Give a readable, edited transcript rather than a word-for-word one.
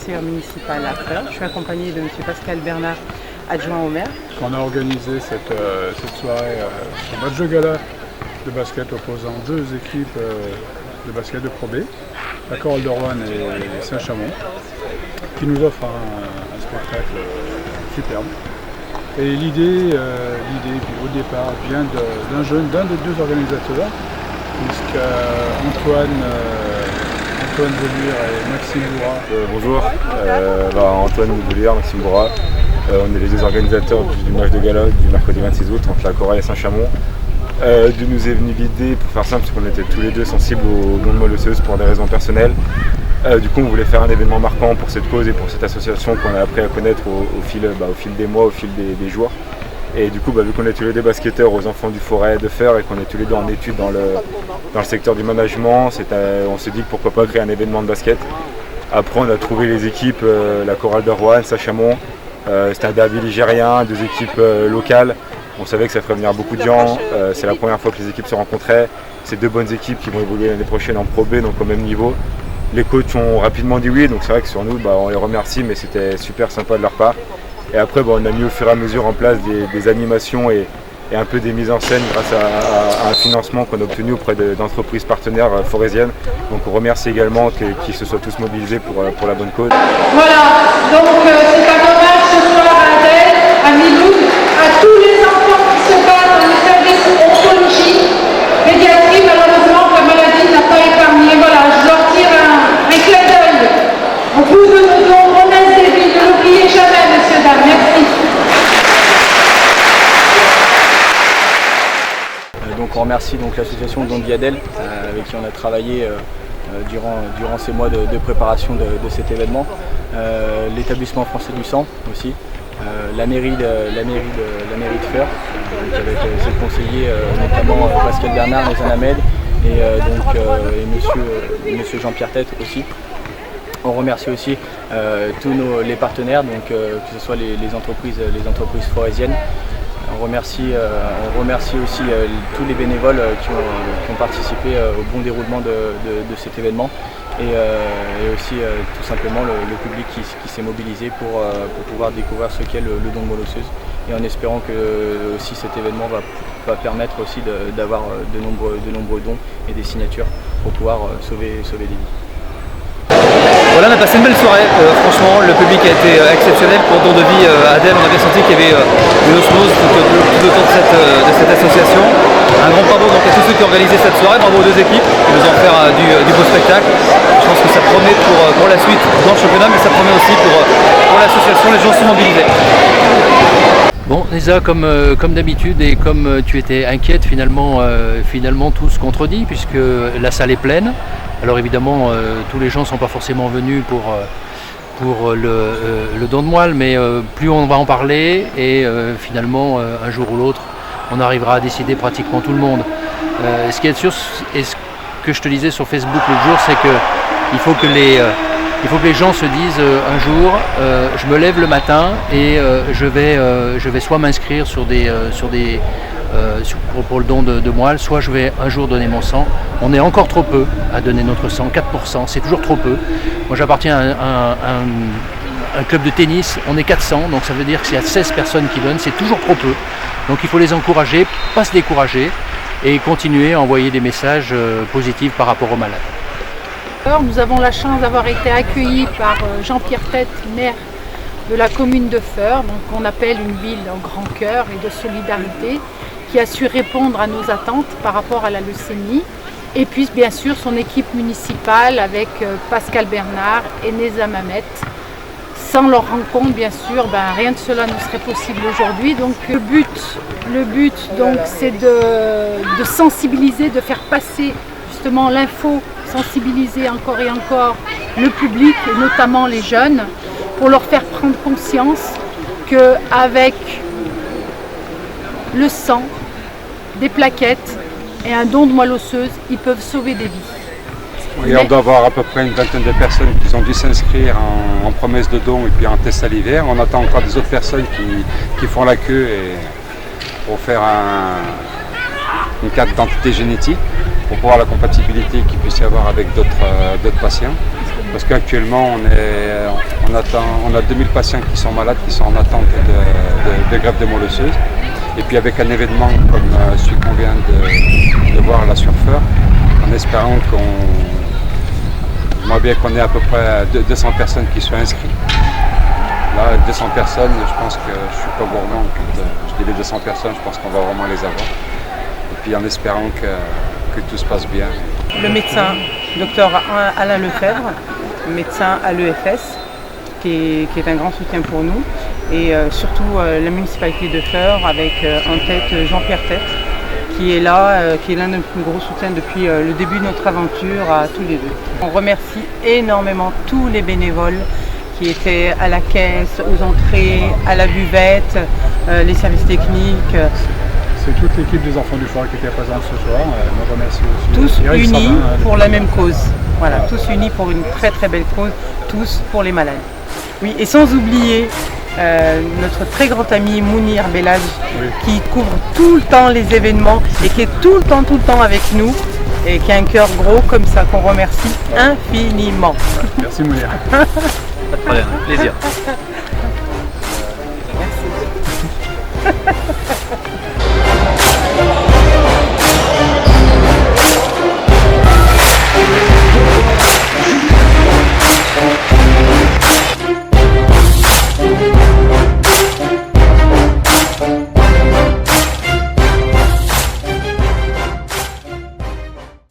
conseillère municipale à Feurs. Je suis accompagnée de M. Pascal Bernard, adjoint au maire. On a organisé cette soirée, ce match de gala de basket opposant deux équipes de basket de Pro B, la Chorale de Roanne et Saint-Chamond, qui nous offre un spectacle superbe. Et l'idée au départ vient d'un des deux organisateurs, puisque Antoine Velure et Maxime Bourra. Bonjour, Antoine Velure, Maxime Bourra. On est les deux organisateurs du match de gala du mercredi 26 août entre la Chorale et Saint-Chamond. D'où nous est venue l'idée, pour faire simple, parce qu'on était tous les deux sensibles aux dons de moelle osseuse pour des raisons personnelles. Du coup, on voulait faire un événement marquant pour cette cause et pour cette association qu'on a appris à connaître au fil des mois, au fil des jours. Et du coup, vu qu'on est tous les deux basketteurs aux enfants du Forêt de Feurs et qu'on est tous les deux en études dans le secteur du management, on s'est dit que pourquoi pas créer un événement de basket. Après, on a trouvé les équipes, la Chorale de Roanne, Saint-Chamond. C'était un derby ligérien, deux équipes locales. On savait que ça ferait venir beaucoup de gens. C'est la première fois que les équipes se rencontraient. C'est deux bonnes équipes qui vont évoluer l'année prochaine en Pro B, donc au même niveau. Les coachs ont rapidement dit oui, donc c'est vrai que sur nous, on les remercie, mais c'était super sympa de leur part. Et après, on a mis au fur et à mesure en place des animations et un peu des mises en scène grâce à un financement qu'on a obtenu auprès d'entreprises partenaires forésiennes. Donc on remercie également qu'ils se soient tous mobilisés pour la bonne cause. Voilà, donc c'est un hommage ce soir à Adèle, à Miloud, à tous les enfants qui se battent dans le service oncologie pédiatrie. Malheureusement, la maladie n'a pas épargné. Voilà, je leur tire un clin d'œil. Au bout de nos dons, on a des vies, ne l'oubliez jamais, messieurs, dames. Merci. Donc on remercie l'association Don Diadel avec qui on a travaillé durant ces mois de préparation de cet événement, l'établissement français du sang aussi, la mairie de Feurs avec ses conseillers notamment Pascal Bernard, Nezan Ahmed et monsieur Jean-Pierre Tête aussi. On remercie aussi tous les partenaires, que ce soit les entreprises forésiennes. On remercie aussi tous les bénévoles qui ont participé au bon déroulement de cet événement et aussi tout simplement le public qui s'est mobilisé pour pouvoir découvrir ce qu'est le don de moelle osseuse, et en espérant que aussi cet événement va permettre aussi d'avoir de nombreux dons et des signatures pour pouvoir sauver des vies. Voilà, on a passé une belle soirée, franchement le public a été exceptionnel pour Don de Vie Adem. On a bien senti qu'il y avait une osmose tout autour de cette association. Un grand bravo donc à tous ceux qui ont organisé cette soirée, bravo aux deux équipes qui nous ont offert du beau spectacle. Je pense que ça promet pour la suite dans le championnat, mais ça promet aussi pour l'association. Les gens sont mobilisés. Bon, Neza, comme d'habitude et comme tu étais inquiète, finalement tout se contredit puisque la salle est pleine. Alors évidemment, tous les gens ne sont pas forcément venus pour le don de moelle, mais plus on va en parler et finalement, un jour ou l'autre, on arrivera à décider pratiquement tout le monde. Ce qui est sûr, et ce que je te disais sur Facebook l'autre jour, c'est qu'il faut que les gens se disent un jour, je me lève le matin et je vais soit m'inscrire pour le don de moelle, soit je vais un jour donner mon sang. On est encore trop peu à donner notre sang, 4%, c'est toujours trop peu. Moi j'appartiens à un club de tennis, on est 400, donc ça veut dire qu'il y a 16 personnes qui donnent, c'est toujours trop peu. Donc il faut les encourager, pas se décourager et continuer à envoyer des messages positifs par rapport aux malades. Nous avons la chance d'avoir été accueillis par Jean-Pierre Tête, maire de la commune de Feurs, donc on appelle une ville en grand cœur et de solidarité, qui a su répondre à nos attentes par rapport à la leucémie. Et puis bien sûr son équipe municipale avec Pascal Bernard et Nezan Ahmed. Sans leur rencontre, bien sûr, rien de cela ne serait possible aujourd'hui. Donc le but donc, c'est de sensibiliser, de faire passer justement l'info, sensibiliser encore et encore le public, et notamment les jeunes, pour leur faire prendre conscience qu'avec le sang, des plaquettes et un don de moelle osseuse, ils peuvent sauver des vies. Oui, on doit avoir à peu près une vingtaine de personnes qui ont dû s'inscrire en promesse de don et puis en test salivaire. On attend encore des autres personnes qui font la queue pour faire une carte d'identité génétique, pour voir la compatibilité qu'il puisse y avoir avec d'autres patients. Parce qu'actuellement, on a 2000 patients qui sont malades, qui sont en attente de greffe de moelle osseuse. Et puis avec un événement comme celui qu'on vient de voir la Surfeur, en espérant moi bien qu'on ait à peu près 200 personnes qui soient inscrites. Là, 200 personnes, je pense que je ne suis pas gourmand. Je dis les 200 personnes, je pense qu'on va vraiment les avoir. Et puis en espérant que tout se passe bien. Le médecin, Dr Alain Lefebvre, médecin à l'EFS, qui est un grand soutien pour nous. Et surtout la municipalité de Feurs avec en tête Jean-Pierre Tête, qui est là, qui est l'un de nos plus gros soutiens depuis le début de notre aventure à tous les deux. On remercie énormément tous les bénévoles qui étaient à la caisse, aux entrées, à la buvette, les services techniques. C'est toute l'équipe des Enfants du Foire qui était présente ce soir. On remercie aussi. Tous unis pour la même cause. Voilà, tous unis pour une très très belle cause, tous pour les malades. Oui, et sans oublier notre très grand ami Mounir Bellage, qui couvre tout le temps les événements et qui est tout le temps avec nous et qui a un cœur gros comme ça qu'on remercie infiniment. Merci Mounir. Pas de problème, plaisir. Merci.